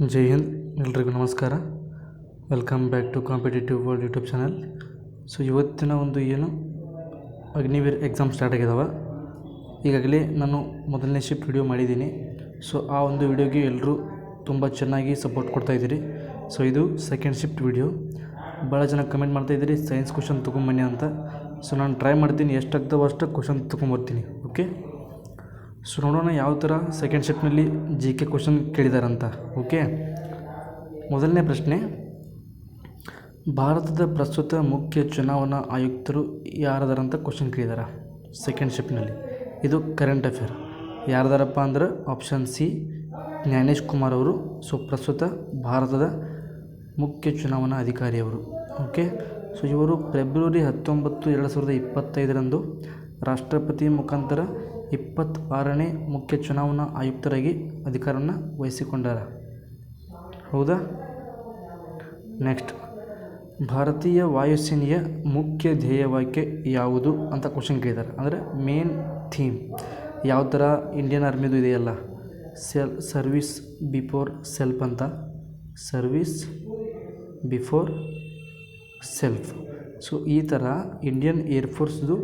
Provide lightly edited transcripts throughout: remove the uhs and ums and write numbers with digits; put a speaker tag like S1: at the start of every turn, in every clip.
S1: ಜೈ ಹಿಂದ್, ಎಲ್ರಿಗೂ ನಮಸ್ಕಾರ. Welcome back to competitive world YouTube channel. So ಇವತ್ತಿನ ಒಂದು ಅಗ್ನಿವೀರ್ ಎಕ್ಸಾಮ್ ಸ್ಟಾರ್ಟ್ ಆಗಿದ್ದಾವೆ. ಈಗಾಗಲೇ ನಾನು ಮೊದಲನೇ ಶಿಫ್ಟ್ ವಿಡಿಯೋ ಮಾಡಿದ್ದೀನಿ. ಸೊ ಆ ಒಂದು ವಿಡಿಯೋಗೆ ಎಲ್ಲರೂ ತುಂಬ ಚೆನ್ನಾಗಿ ಸಪೋರ್ಟ್ ಕೊಡ್ತಾಯಿದ್ದೀರಿ. ಸೊ ಇದು ಸೆಕೆಂಡ್ ಶಿಫ್ಟ್ ವಿಡಿಯೋ. ಭಾಳ ಜನ ಕಮೆಂಟ್ ಮಾಡ್ತಾಯಿದ್ದೀರಿ ಸೈನ್ಸ್ ಕ್ವಶನ್ ತೊಗೊಂಬನ್ನಿ ಅಂತ. ಸೊ ನಾನು ಟ್ರೈ ಮಾಡ್ತೀನಿ, ಎಷ್ಟಾಗ್ತವೋ ಅಷ್ಟು ಕ್ವಶನ್ ತೊಗೊಂಬರ್ತೀನಿ. ಓಕೆ, ಸೊ ನೋಡೋಣ ಯಾವ ಥರ ಸೆಕೆಂಡ್ ಶಿಫ್ಟ್ನಲ್ಲಿ ಜಿ ಕೆ ಕ್ವಶನ್ ಕೇಳಿದಾರಂತ. ಓಕೆ, ಮೊದಲನೇ ಪ್ರಶ್ನೆ, ಭಾರತದ ಪ್ರಸ್ತುತ ಮುಖ್ಯ ಚುನಾವಣಾ ಆಯುಕ್ತರು ಯಾರದಾರಂತ ಕ್ವಶನ್ ಕೇಳಿದಾರ ಸೆಕೆಂಡ್ ಶಿಫ್ಟ್ನಲ್ಲಿ. ಇದು ಕರೆಂಟ್ ಅಫೇರ್. ಯಾರದಾರಪ್ಪ ಅಂದ್ರೆ ಆಪ್ಷನ್ ಸಿ ಜ್ಞಾನೇಶ್ ಕುಮಾರ್ ಅವರು. ಸೊ ಪ್ರಸ್ತುತ ಭಾರತದ ಮುಖ್ಯ ಚುನಾವಣಾ ಅಧಿಕಾರಿಯವರು. ಓಕೆ, ಸೊ ಇವರು ಫೆಬ್ರವರಿ 19, 2025 ರಾಷ್ಟ್ರಪತಿ ಮುಖಾಂತರ 26ನೇ ಮುಖ್ಯ ಚುನಾವಣಾ ಆಯುಕ್ತರಾಗಿ ಅಧಿಕಾರವನ್ನು ವಹಿಸಿಕೊಂಡಾರ. ಹೌದಾ? ನೆಕ್ಸ್ಟ್, ಭಾರತೀಯ ವಾಯುಸೇನೆಯ ಮುಖ್ಯ ಧ್ಯೇಯವಾಕ್ಯ ಯಾವುದು ಅಂತ ಕ್ವಶನ್ ಕೇಳಿದ್ದಾರೆ. ಅಂದರೆ ಮೇನ್ ಥೀಮ್ ಯಾವ ಥರ ಇಂಡಿಯನ್ ಆರ್ಮಿದು ಇದೆಯಲ್ಲ, ಸರ್ವಿಸ್ ಬಿಫೋರ್ ಸೆಲ್ಫ್ ಅಂತ, ಸರ್ವಿಸ್ ಬಿಫೋರ್ ಸೆಲ್ಫ್. ಸೊ ಈ ಥರ ಇಂಡಿಯನ್ ಏರ್ಫೋರ್ಸ್ದು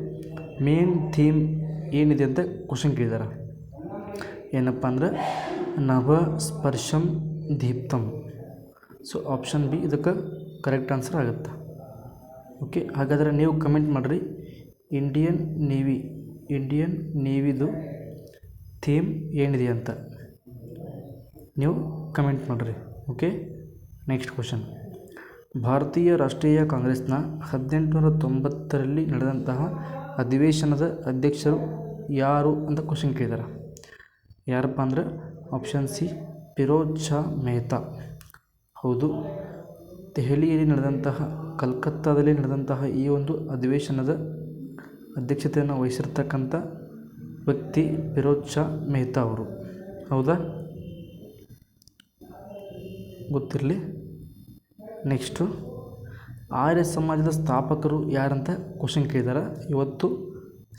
S1: ಮೇನ್ ಥೀಮ್ ಏನಿದೆ ಅಂತ ಕ್ವಶನ್ ಕೇಳಿದ್ದಾರೆ. ಏನಪ್ಪ ಅಂದ್ರೆ ನಭ ಸ್ಪರ್ಶಂ ದೀಪ್ತಂ. ಸೊ ಆಪ್ಷನ್ ಬಿ ಇದಕ್ಕೆ ಕರೆಕ್ಟ್ ಆನ್ಸರ್ ಆಗುತ್ತೆ. ಓಕೆ, ಹಾಗಾದರೆ ನೀವು ಕಮೆಂಟ್ ಮಾಡಿರಿ ಇಂಡಿಯನ್ ನೇವಿದು ಥೀಮ್ ಏನಿದೆ ಅಂತ ನೀವು ಕಮೆಂಟ್ ಮಾಡಿರಿ. ಓಕೆ, ನೆಕ್ಸ್ಟ್ ಕ್ವಶನ್, ಭಾರತೀಯ ರಾಷ್ಟ್ರೀಯ ಕಾಂಗ್ರೆಸ್ನ 1890ರಲ್ಲಿ ನಡೆದಂತಹ ಅಧಿವೇಶನದ ಅಧ್ಯಕ್ಷರು ಯಾರು ಅಂತ ಕ್ವಶನ್ ಕೇಳಿದ್ದಾರೆ. ಯಾರಪ್ಪ ಅಂದ್ರೆ ಆಪ್ಷನ್ ಸಿ ಫಿರೋಜ್ ಶಾ ಮೆಹ್ತಾ. ಹೌದು, ದೆಹಲಿಯಲ್ಲಿ ನಡೆದಂತಹ, ಕಲ್ಕತ್ತಾದಲ್ಲಿ ನಡೆದಂತಹ ಈ ಒಂದು ಅಧಿವೇಶನದ ಅಧ್ಯಕ್ಷತೆಯನ್ನು ವಹಿಸಿರ್ತಕ್ಕಂಥ ವ್ಯಕ್ತಿ ಫಿರೋಜ್ ಶಾ ಮೆಹ್ತಾ ಅವರು. ಹೌದಾ? ಗೊತ್ತಿರಲಿ. ನೆಕ್ಸ್ಟು, ಆರ್ಯ ಸಮಾಜದ ಸ್ಥಾಪಕರು ಯಾರಂತ ಕ್ವಶನ್ ಕೇಳಿದ್ದಾರೆ ಇವತ್ತು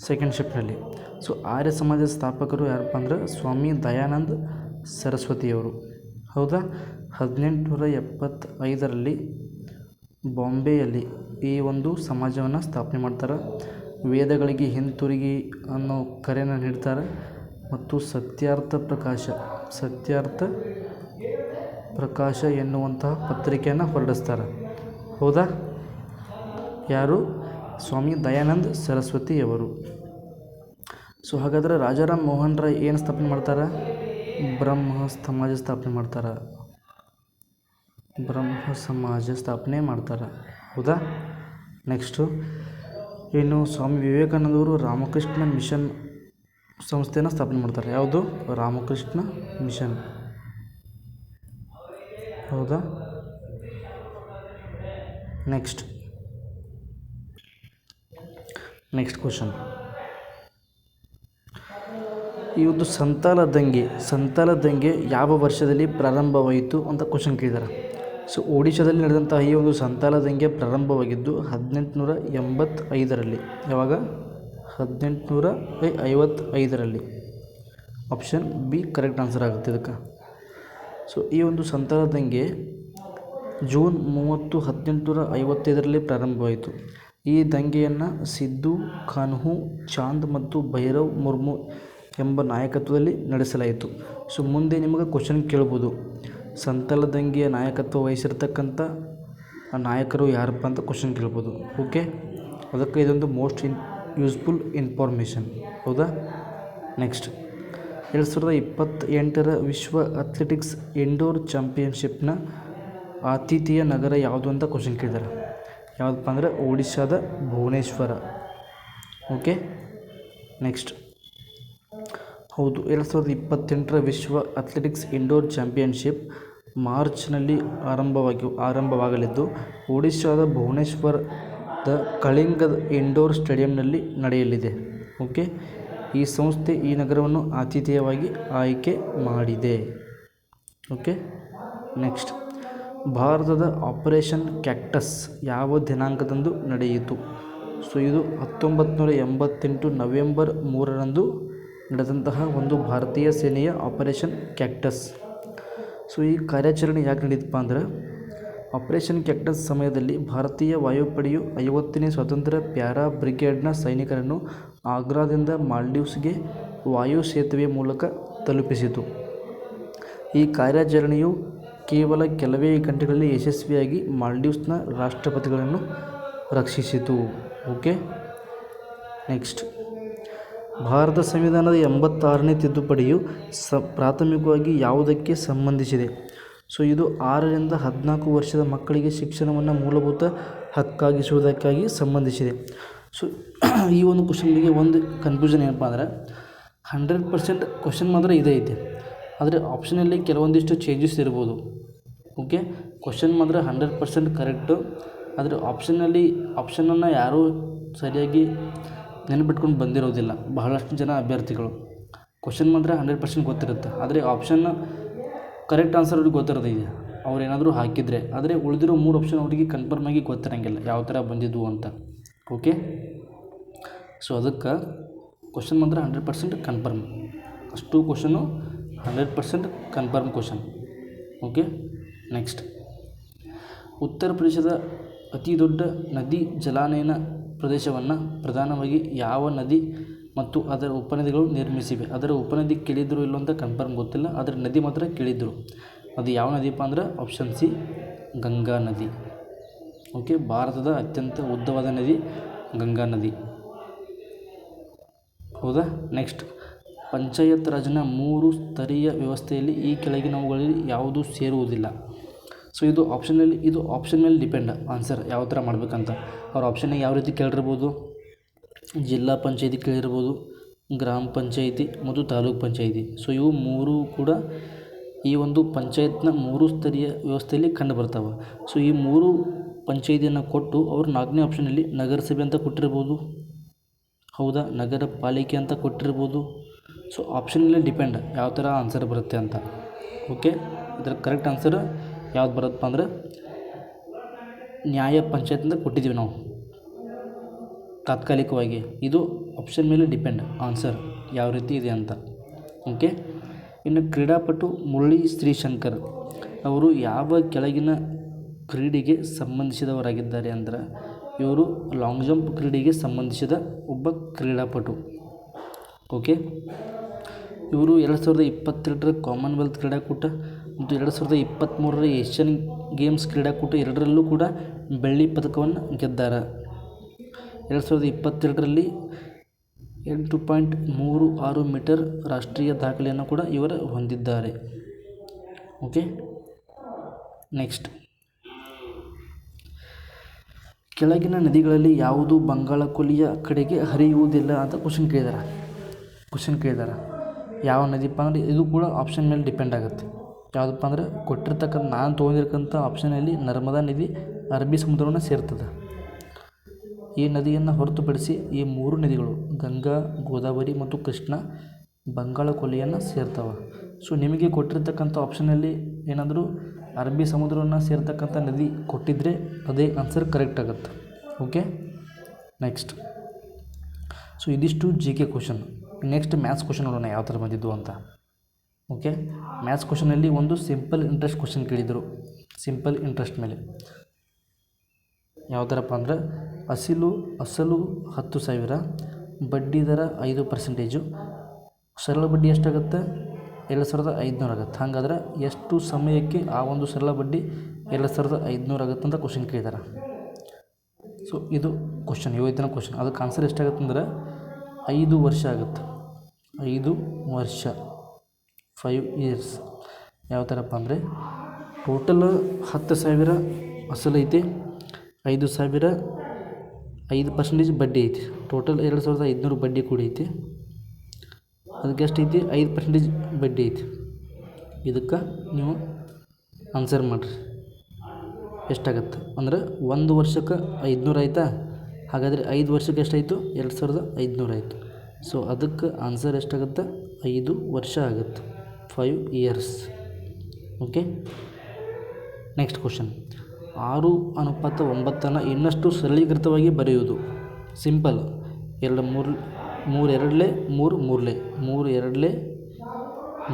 S1: ಸೆಕೆಂಡ್ ಶಿಫ್ಟ್ನಲ್ಲಿ. ಸೊ ಆರ್ಯ ಸಮಾಜದ ಸ್ಥಾಪಕರು ಯಾರಪ್ಪ ಅಂದ್ರೆ ಸ್ವಾಮಿ ದಯಾನಂದ ಸರಸ್ವತಿಯವರು. ಹೌದಾ? 1875ರಲ್ಲಿ ಬಾಂಬೆಯಲ್ಲಿ ಈ ಒಂದು ಸಮಾಜವನ್ನು ಸ್ಥಾಪನೆ ಮಾಡ್ತಾರೆ. ವೇದಗಳಿಗೆ ಹಿಂತಿರುಗಿ ಅನ್ನೋ ಕರೆಯನ್ನು ನೀಡ್ತಾರೆ ಮತ್ತು ಸತ್ಯಾರ್ಥ ಪ್ರಕಾಶ ಎನ್ನುವಂತಹ ಪತ್ರಿಕೆಯನ್ನು ಹೊರಡಿಸ್ತಾರೆ. ಹೌದಾ? ಯಾರು? ಸ್ವಾಮಿ ದಯಾನಂದ ಸರಸ್ವತಿಯವರು. ಸೊ ಹಾಗಾದರೆ ರಾಜಾರಾಮ್ ಮೋಹನ್ ರಾಯ್ ಏನು ಸ್ಥಾಪನೆ ಮಾಡ್ತಾರೆ? ಬ್ರಹ್ಮ ಸಮಾಜ ಸ್ಥಾಪನೆ ಮಾಡ್ತಾರೆ. ಹೌದಾ? ನೆಕ್ಸ್ಟು, ಇನ್ನು ಸ್ವಾಮಿ ವಿವೇಕಾನಂದವರು ರಾಮಕೃಷ್ಣ ಮಿಷನ್ ಸಂಸ್ಥೆಯನ್ನು ಸ್ಥಾಪನೆ ಮಾಡ್ತಾರೆ. ಯಾವುದು? ರಾಮಕೃಷ್ಣ ಮಿಷನ್. ಹೌದಾ? ನೆಕ್ಸ್ಟ್ ಕ್ವಶನ್, ಈ ಒಂದು ಸಂತಾಲ ದಂಗೆ ಯಾವ ವರ್ಷದಲ್ಲಿ ಪ್ರಾರಂಭವಾಯಿತು ಅಂತ ಕ್ವಶನ್ ಕೇಳಿದ್ದಾರೆ. ಸೊ ಒಡಿಶಾದಲ್ಲಿ ನಡೆದಂತಹ ಈ ಒಂದು ಸಂತಾಲ ದಂಗೆ ಪ್ರಾರಂಭವಾಗಿದ್ದು 1885ರಲ್ಲಿ. ಯಾವಾಗ? 1855ರಲ್ಲಿ. ಆಪ್ಷನ್ ಬಿ ಕರೆಕ್ಟ್ ಆನ್ಸರ್ ಆಗುತ್ತೆ ಇದಕ್ಕೆ. ಸೊ ಈ ಒಂದು ಸಂತಾಲ ದಂಗೆ ಜೂನ್ 30, 1855ರಲ್ಲಿ ಪ್ರಾರಂಭವಾಯಿತು. ಈ ದಂಗೆಯನ್ನು ಸಿದ್ದು ಕಾನ್ಹು ಚಾಂದ್ ಮತ್ತು ಭೈರವ್ ಮುರ್ಮು ಎಂಬ ನಾಯಕತ್ವದಲ್ಲಿ ನಡೆಸಲಾಯಿತು. ಸೊ ಮುಂದೆ ನಿಮಗೆ ಕ್ವಶನ್ ಕೇಳ್ಬೋದು, ಸಂತಾಲ ದಂಗೆಯ ನಾಯಕತ್ವ ವಹಿಸಿರ್ತಕ್ಕಂಥ ಆ ನಾಯಕರು ಯಾರಪ್ಪ ಅಂತ ಕ್ವಶನ್ ಕೇಳ್ಬೋದು. ಓಕೆ, ಅದಕ್ಕೆ ಇದೊಂದು ಮೋಸ್ಟ್ ಯೂಸ್ಫುಲ್ ಇನ್ಫಾರ್ಮೇಷನ್. ಹೌದಾ? ನೆಕ್ಸ್ಟ್, 2028ರ ವಿಶ್ವ ಅಥ್ಲೆಟಿಕ್ಸ್ ಇಂಡೋರ್ ಚಾಂಪಿಯನ್ಶಿಪ್ನ ಆತಿಥೇಯ ನಗರ ಯಾವುದು ಅಂತ ಕ್ವಶನ್ ಕೇಳಿದ್ದಾರೆ. ಯಾವುದಪ್ಪ ಅಂದರೆ ಒಡಿಶಾದ ಭುವನೇಶ್ವರ. ಓಕೆ, ನೆಕ್ಸ್ಟ್, ಹೌದು, 2028ರ ವಿಶ್ವ ಅಥ್ಲೆಟಿಕ್ಸ್ ಇಂಡೋರ್ ಚಾಂಪಿಯನ್ಶಿಪ್ ಮಾರ್ಚ್ನಲ್ಲಿ ಆರಂಭವಾಗಲಿದ್ದು ಒಡಿಶಾದ ಭುವನೇಶ್ವರದ ಕಳಿಂಗದ ಇಂಡೋರ್ ಸ್ಟೇಡಿಯಂನಲ್ಲಿ ನಡೆಯಲಿದೆ. ಓಕೆ, ಈ ಸಂಸ್ಥೆ ಈ ನಗರವನ್ನು ಆತಿಥೇಯವಾಗಿ ಆಯ್ಕೆ ಮಾಡಿದೆ. ಓಕೆ, ನೆಕ್ಸ್ಟ್, ಭಾರತದ ಆಪರೇಷನ್ ಕ್ಯಾಕ್ಟಸ್ ಯಾವ ದಿನಾಂಕದಂದು ನಡೆಯಿತು? ಸೊ ಇದು 1988 ನವೆಂಬರ್ 3ರಂದು ನಡೆದಂತಹ ಒಂದು ಭಾರತೀಯ ಸೇನೆಯ ಆಪರೇಷನ್ ಕ್ಯಾಕ್ಟಸ್. ಸೊ ಈ ಕಾರ್ಯಾಚರಣೆ ಯಾಕೆ ನಡೀತಪ್ಪ ಅಂದ್ರೆ ಆಪರೇಷನ್ ಕ್ಯಾಕ್ಟಸ್ ಸಮಯದಲ್ಲಿ ಭಾರತೀಯ ವಾಯುಪಡೆಯು 50ನೇ ಸ್ವತಂತ್ರ ಪ್ಯಾರಾ ಬ್ರಿಗೇಡ್ನ ಸೈನಿಕರನ್ನು ಆಗ್ರಾದಿಂದ ಮಾಲ್ಡೀವ್ಸ್ಗೆ ವಾಯು ಸೇತುವೆ ಮೂಲಕ ತಲುಪಿಸಿತು. ಈ ಕಾರ್ಯಾಚರಣೆಯು ಕೇವಲ ಕೆಲವೇ ಗಂಟೆಗಳಲ್ಲಿ ಯಶಸ್ವಿಯಾಗಿ ಮಾಲ್ಡೀವ್ಸ್ನ ರಾಷ್ಟ್ರಪತಿಗಳನ್ನು ರಕ್ಷಿಸಿತು. ಓಕೆ, ನೆಕ್ಸ್ಟ್, ಭಾರತ ಸಂವಿಧಾನದ 86ನೇ ತಿದ್ದುಪಡಿಯು ಪ್ರಾಥಮಿಕವಾಗಿ ಯಾವುದಕ್ಕೆ ಸಂಬಂಧಿಸಿದೆ? ಸೊ ಇದು 6ರಿಂದ 14 ವರ್ಷದ ಮಕ್ಕಳಿಗೆ ಶಿಕ್ಷಣವನ್ನು ಮೂಲಭೂತ ಹಕ್ಕಾಗಿಸುವುದಕ್ಕಾಗಿ ಸಂಬಂಧಿಸಿದೆ. ಸೊ ಈ ಒಂದು ಕ್ವಶನ್ಗೆ ಒಂದು ಕನ್ಫ್ಯೂಷನ್ ಏನಪ್ಪ ಅಂದರೆ 100% ಕ್ವಶನ್ ಮಾತ್ರ ಇದೇ ಐತೆ, ಆದರೆ ಆಪ್ಷನಲ್ಲಿ ಕೆಲವೊಂದಿಷ್ಟು ಚೇಂಜಸ್ ಇರ್ಬೋದು. ಓಕೆ, ಕ್ವಶನ್ ಮಾತ್ರ 100% ಕರೆಕ್ಟು, ಆದರೆ ಆಪ್ಷನನ್ನು ಯಾರೂ ಸರಿಯಾಗಿ ನೆನಪಿಟ್ಕೊಂಡು ಬಂದಿರೋದಿಲ್ಲ ಬಹಳಷ್ಟು ಜನ ಅಭ್ಯರ್ಥಿಗಳು. ಕ್ವಶನ್ ಮಾತ್ರ 100% ಗೊತ್ತಿರುತ್ತೆ, ಆದರೆ ಆಪ್ಷನ್ ಕರೆಕ್ಟ್ ಆನ್ಸರ್ ಅವ್ರಿಗೆ ಗೊತ್ತಿರೋದಿದೆ ಅವ್ರು ಏನಾದರೂ ಹಾಕಿದರೆ. ಆದರೆ ಉಳಿದಿರೋ 3 ಆಪ್ಷನ್ ಅವರಿಗೆ ಕನ್ಫರ್ಮ್ ಆಗಿ ಗೊತ್ತಿರೋಂಗಿಲ್ಲ ಯಾವ ಥರ ಬಂದಿದ್ವು ಅಂತ. ಓಕೆ, ಸೊ ಅದಕ್ಕೆ ಕ್ವಶನ್ ಮಾತ್ರ 100% ಕನ್ಫರ್ಮ್, ಅಷ್ಟು question 100% confirm question. Okay, next, ಉತ್ತರ ಪ್ರದೇಶದ ಅತಿ ದೊಡ್ಡ ನದಿ ಜಲಾನಯನ ಪ್ರದೇಶವನ್ನು ಪ್ರಧಾನವಾಗಿ ಯಾವ ನದಿ ಮತ್ತು ಅದರ ಉಪನದಿಗಳು ನಿರ್ಮಿಸಿವೆ? ಅದರ ಉಪನದಿ ಕೇಳಿದ್ರು ಇಲ್ಲ ಅಂತ ಕನ್ಫರ್ಮ್ ಗೊತ್ತಿಲ್ಲ, ಅದರ ನದಿ ಮಾತ್ರ ಕೇಳಿದ್ರು. ಅದು ಯಾವ ನದಿಪ್ಪ ಅಂದ್ರೆ ಆಪ್ಷನ್ ಸಿ, ಗಂಗಾ ನದಿ. ಓಕೆ, ಭಾರತದ ಅತ್ಯಂತ ಉದ್ದವಾದ ನದಿ ಗಂಗಾ ನದಿ. ಹೌದಾ? ನೆಕ್ಸ್ಟ್, ಪಂಚಾಯತ್ ರಾಜ್ನ 3 ಸ್ತರೀಯ ವ್ಯವಸ್ಥೆಯಲ್ಲಿ ಈ ಕೆಳಗಿನವುಗಳಲ್ಲಿ ಯಾವುದೂ ಸೇರುವುದಿಲ್ಲ? ಸೊ ಇದು ಆಪ್ಷನ್ ಮೇಲೆ ಡಿಪೆಂಡ್ ಆನ್ಸರ್ ಯಾವ ಥರ ಮಾಡಬೇಕಂತ. ಅವ್ರ ಆಪ್ಷನ್ನಾಗ ಯಾವ ರೀತಿ ಕೇಳಿರ್ಬೋದು, ಜಿಲ್ಲಾ ಪಂಚಾಯತಿ ಕೇಳಿರ್ಬೋದು, ಗ್ರಾಮ ಪಂಚಾಯಿತಿ ಮತ್ತು ತಾಲೂಕು ಪಂಚಾಯಿತಿ. ಸೊ ಇವು 3 ಕೂಡ ಈ ಒಂದು ಪಂಚಾಯತ್ನ 3 ಸ್ತರೀಯ ವ್ಯವಸ್ಥೆಯಲ್ಲಿ ಕಂಡು ಬರ್ತಾವೆ. ಸೊ ಈ 3 ಪಂಚಾಯಿತಿಯನ್ನು ಕೊಟ್ಟು ಅವರು 4ನೇ ಆಪ್ಷನಲ್ಲಿ ನಗರಸಭೆ ಅಂತ ಕೊಟ್ಟಿರ್ಬೋದು. ಹೌದಾ? ನಗರ ಪಾಲಿಕೆ ಅಂತ ಕೊಟ್ಟಿರ್ಬೋದು. ಸೊ ಆಪ್ಷನ್ ಮೇಲೆ ಡಿಪೆಂಡ್ ಯಾವ ಥರ ಆನ್ಸರ್ ಬರುತ್ತೆ ಅಂತ. ಓಕೆ, ಇದರ ಕರೆಕ್ಟ್ ಆನ್ಸರ್ ಯಾವ್ದು ಬರುತ್ತಪ್ಪ ಅಂದರೆ ನ್ಯಾಯ ಪಂಚಾಯತ್ ಅಂತ ಕೊಟ್ಟಿದ್ದೀವಿ ನಾವು ತಾತ್ಕಾಲಿಕವಾಗಿ. ಇದು ಆಪ್ಷನ್ ಮೇಲೆ ಡಿಪೆಂಡ್ ಆನ್ಸರ್ ಯಾವ ರೀತಿ ಇದೆ ಅಂತ. ಓಕೆ, ಇನ್ನು ಕ್ರೀಡಾಪಟು ಮುರಳಿ ಶ್ರೀಶಂಕರ್ ಅವರು ಯಾವ ಕೆಳಗಿನ ಕ್ರೀಡೆಗೆ ಸಂಬಂಧಿಸಿದವರಾಗಿದ್ದಾರೆ ಅಂದ್ರೆ ಇವರು ಲಾಂಗ್ ಜಂಪ್ ಕ್ರೀಡೆಗೆ ಸಂಬಂಧಿಸಿದ ಒಬ್ಬ ಕ್ರೀಡಾಪಟು. ಓಕೆ, ಇವರು 2022ರ ಕಾಮನ್ವೆಲ್ತ್ ಕ್ರೀಡಾಕೂಟ ಮತ್ತು 2023ರ ಏಷ್ಯನ್ ಗೇಮ್ಸ್ ಕ್ರೀಡಾಕೂಟ ಎರಡರಲ್ಲೂ ಕೂಡ ಬೆಳ್ಳಿ ಪದಕವನ್ನು ಗೆದ್ದಾರೆ. 2022ರಲ್ಲಿ 8.36 ಮೀಟರ್ ರಾಷ್ಟ್ರೀಯ ದಾಖಲೆಯನ್ನು ಕೂಡ ಇವರು ಹೊಂದಿದ್ದಾರೆ. ಓಕೆ, ನೆಕ್ಸ್ಟ್, ಕೆಳಗಿನ ನದಿಗಳಲ್ಲಿ ಯಾವುದು ಬಂಗಾಳ ಕೊಲ್ಲಿಯ ಕಡೆಗೆ ಹರಿಯುವುದಿಲ್ಲ ಅಂತ ಕ್ವಶನ್ ಕೇಳಿದ್ದಾರೆ. ಯಾವ ನದಿಪ್ಪ ಅಂದರೆ ಇದು ಕೂಡ ಆಪ್ಷನ್ ಮೇಲೆ ಡಿಪೆಂಡ್ ಆಗುತ್ತೆ. ಯಾವುದಪ್ಪ ಅಂದರೆ ಕೊಟ್ಟಿರ್ತಕ್ಕಂಥ ನಾನು ತೊಗೊಂಡಿರ್ತಕ್ಕಂಥ ಆಪ್ಷನಲ್ಲಿ ನರ್ಮದಾ ನದಿ ಅರಬ್ಬಿ ಸಮುದ್ರವನ್ನು ಸೇರ್ತದೆ. ಈ ನದಿಯನ್ನು ಹೊರತುಪಡಿಸಿ ಈ 3 ನದಿಗಳು ಗಂಗಾ, ಗೋದಾವರಿ ಮತ್ತು ಕೃಷ್ಣ ಬಂಗಾಳ ಕೊಲ್ಲಿಯನ್ನು ಸೇರ್ತವೆ. ಸೊ ನಿಮಗೆ ಕೊಟ್ಟಿರ್ತಕ್ಕಂಥ ಆಪ್ಷನಲ್ಲಿ ಏನಾದರೂ ಅರಬ್ಬಿ ಸಮುದ್ರವನ್ನು ಸೇರ್ತಕ್ಕಂಥ ನದಿ ಕೊಟ್ಟಿದ್ದರೆ ಅದೇ ಆನ್ಸರ್ ಕರೆಕ್ಟ್ ಆಗುತ್ತೆ. ಓಕೆ, ನೆಕ್ಸ್ಟ್, ಸೊ ಇದಿಷ್ಟು GK question. Next maths question ನೋಡೋಣ ಯಾವ ಥರ ಬಂದಿದ್ದು ಅಂತ. ಓಕೆ, ಮ್ಯಾಥ್ಸ್ ಕ್ವಶನಲ್ಲಿ ಒಂದು ಸಿಂಪಲ್ ಇಂಟ್ರೆಸ್ಟ್ ಕ್ವಶನ್ ಕೇಳಿದರು. ಸಿಂಪಲ್ ಇಂಟ್ರೆಸ್ಟ್ ಮೇಲೆ ಯಾವ ಥರಪ್ಪ ಅಂದ್ರೆ ಅಸಲು 10,000, ಬಡ್ಡಿ ದರ 5%, ಸರಳ ಬಡ್ಡಿ ಎಷ್ಟಾಗುತ್ತೆ? 2,500 ಆಗುತ್ತೆ. ಹಾಗಾದ್ರೆ ಎಷ್ಟು ಸಮಯಕ್ಕೆ ಆ ಒಂದು ಸರಳ ಬಡ್ಡಿ 2,500 ಆಗುತ್ತೆ ಅಂತ ಕ್ವಶನ್ ಕೇಳಿದ್ದಾರೆ. ಸೊ ಇದು ಕ್ವಶನ್, ಇವತ್ತಿನ ಕ್ವಶನ್. ಅದಕ್ಕೆ ಆನ್ಸರ್ ಎಷ್ಟಾಗುತ್ತೆ ಅಂದ್ರೆ 5 ವರ್ಷ ಆಗುತ್ತೆ. 5 ವರ್ಷ, 5 ಇಯರ್ಸ್. ಯಾವ ಥರಪ್ಪ ಅಂದರೆ ಟೋಟಲ್ 10,000 ಅಸಲು ಐತಿ, 5,000 5% ಬಡ್ಡಿ ಐತಿ. ಟೋಟಲ್ 2,500 ಬಡ್ಡಿ ಕೂಡ ಐತಿ. ಅದಕ್ಕೆ ಎಷ್ಟೈತಿ? 5% ಬಡ್ಡಿ ಐತಿ. ಇದಕ್ಕೆ ನೀವು ಆನ್ಸರ್ ಮಾಡಿರಿ ಎಷ್ಟಾಗತ್ತೆ ಅಂದ್ರೆ 1 ವರ್ಷಕ್ಕೆ 500 ಆಯಿತಾ? ಹಾಗಾದರೆ 5 ವರ್ಷಕ್ಕೆ ಎಷ್ಟಾಯಿತು? 2,500 ಆಯಿತು. ಸೊ ಅದಕ್ಕೆ ಆನ್ಸರ್ ಎಷ್ಟಾಗುತ್ತೆ? 5 ವರ್ಷ ಆಗುತ್ತೆ, 5 ಇಯರ್ಸ್. ಓಕೆ, ನೆಕ್ಸ್ಟ್ ಕ್ವಶನ್, 6:9 ಇನ್ನಷ್ಟು ಸರಳೀಕೃತವಾಗಿ ಬರೆಯುವುದು. Simple, 3 2 3 3 3 2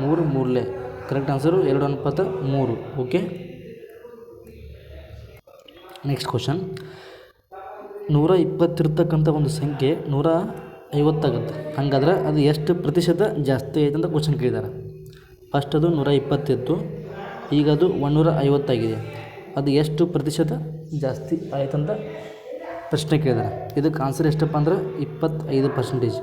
S1: 3 3 correct answer 2:3. Okay, next question. 120 ಇರ್ತಕ್ಕಂಥ ಒಂದು ಸಂಖ್ಯೆ 150 ಆಗುತ್ತೆ. ಹಂಗಾದ್ರೆ ಅದು ಎಷ್ಟು ಪ್ರತಿಶತ ಜಾಸ್ತಿ ಆಯ್ತು ಅಂತ ಕ್ವಶನ್ ಕೇಳಿದ್ದಾರೆ. ಫಸ್ಟ್ ಅದು 120 ಇತ್ತು, ಈಗ ಅದು 150 ಆಗಿದೆ. ಅದು ಎಷ್ಟು ಪ್ರತಿಶತ ಜಾಸ್ತಿ ಆಯ್ತಂತ ಪ್ರಶ್ನೆ ಕೇಳಿದ್ದಾರೆ. ಇದಕ್ಕೆ ಆನ್ಸರ್ ಎಷ್ಟಪ್ಪ ಅಂದ್ರೆ 25%.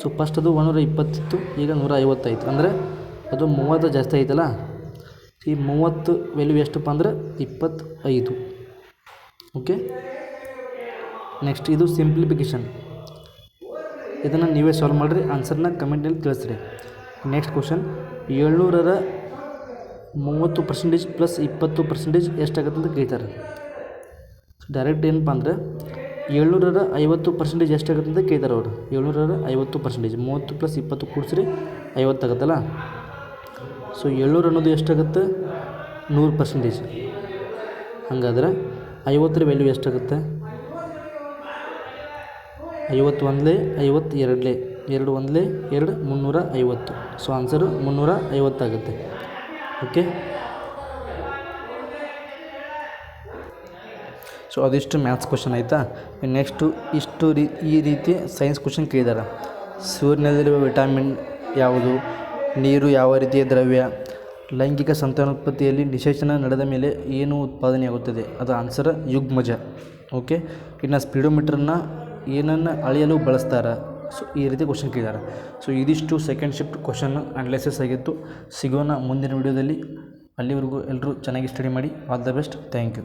S1: ಸೊ ಫಸ್ಟ್ ಅದು 120 ಇತ್ತು, ಈಗ 150 ಆಯಿತು. ಅಂದರೆ ಅದು 30 ಜಾಸ್ತಿ ಆಯ್ತಲ್ಲ. ಈ 30 ವ್ಯಾಲ್ಯೂ ಎಷ್ಟಪ್ಪ ಅಂದ್ರೆ 25. ಓಕೆ, ನೆಕ್ಸ್ಟ್ ಇದು ಸಿಂಪ್ಲಿಫಿಕೇಷನ್. ಇದನ್ನು ನೀವೇ ಸಾಲ್ವ್ ಮಾಡಿರಿ, ಆನ್ಸರ್ನ ಕಮೆಂಟ್ನಲ್ಲಿ ತಿಳಿಸ್ರಿ. Next question. 700ರ 30% ಪ್ಲಸ್ 20% ಎಷ್ಟಾಗುತ್ತೆ ಅಂತ ಕೇಳ್ತಾರೆ. ಡೈರೆಕ್ಟ್ ಏನಪ್ಪ ಅಂದರೆ 700ರ 50% ಎಷ್ಟಾಗುತ್ತೆ ಅಂತ ಕೇಳ್ತಾರೆ ಅವರು. 700ರ 50%, 30 ಪ್ಲಸ್ 20 ಕೂಡಿಸ್ರಿ 50 ಆಗುತ್ತಲ್ಲ. ಸೊ 700 ಅನ್ನೋದು ಎಷ್ಟಾಗುತ್ತೆ? 100%. ಹಾಗಾದ್ರೆ 50ರ ವ್ಯಾಲ್ಯೂ ಎಷ್ಟಾಗುತ್ತೆ? 51 1 52 2 1 2 350. ಸೊ ಆನ್ಸರು 350 ಆಗುತ್ತೆ. ಓಕೆ, ಸೊ ಅದಿಷ್ಟು ಮ್ಯಾಥ್ಸ್ ಕ್ವಶನ್ ಆಯಿತಾ. ನೆಕ್ಸ್ಟು ಈ ರೀತಿ ಸೈನ್ಸ್ ಕ್ವಶನ್ ಕೇಳಿದ್ದಾರೆ. ಸೂರ್ಯನಲ್ಲಿರುವ ವಿಟಮಿನ್ ಯಾವುದು? ನೀರು ಯಾವ ರೀತಿಯ ದ್ರವ್ಯ? ಲೈಂಗಿಕ ಸಂತಾನೋತ್ಪತ್ತಿಯಲ್ಲಿ ನಿಶೇಚನ ನಡೆದ ಮೇಲೆ ಏನು ಉತ್ಪಾದನೆಯಾಗುತ್ತದೆ? ಅದು ಆನ್ಸರ್ ಯುಗ್ಮಜ. ಓಕೆ, ಇನ್ನು ಸ್ಪೀಡೋಮೀಟ್ರನ್ನ ಏನನ್ನು ಅಳೆಯಲು ಬಳಸ್ತಾರೆ? ಸೊ ಈ ರೀತಿ ಕ್ವಶನ್ ಕೇಳಿದ್ದಾರೆ. ಸೊ ಇದಿಷ್ಟು ಸೆಕೆಂಡ್ ಶಿಫ್ಟ್ ಕ್ವಶನ್ ಅನಾಲಿಸಿಸ್ ಆಗಿತ್ತು. ಸಿಗೋಣ ಮುಂದಿನ ವಿಡಿಯೋದಲ್ಲಿ. ಅಲ್ಲಿವರೆಗೂ ಎಲ್ಲರೂ ಚೆನ್ನಾಗಿ ಸ್ಟಡಿ ಮಾಡಿ. All the best. Thank you.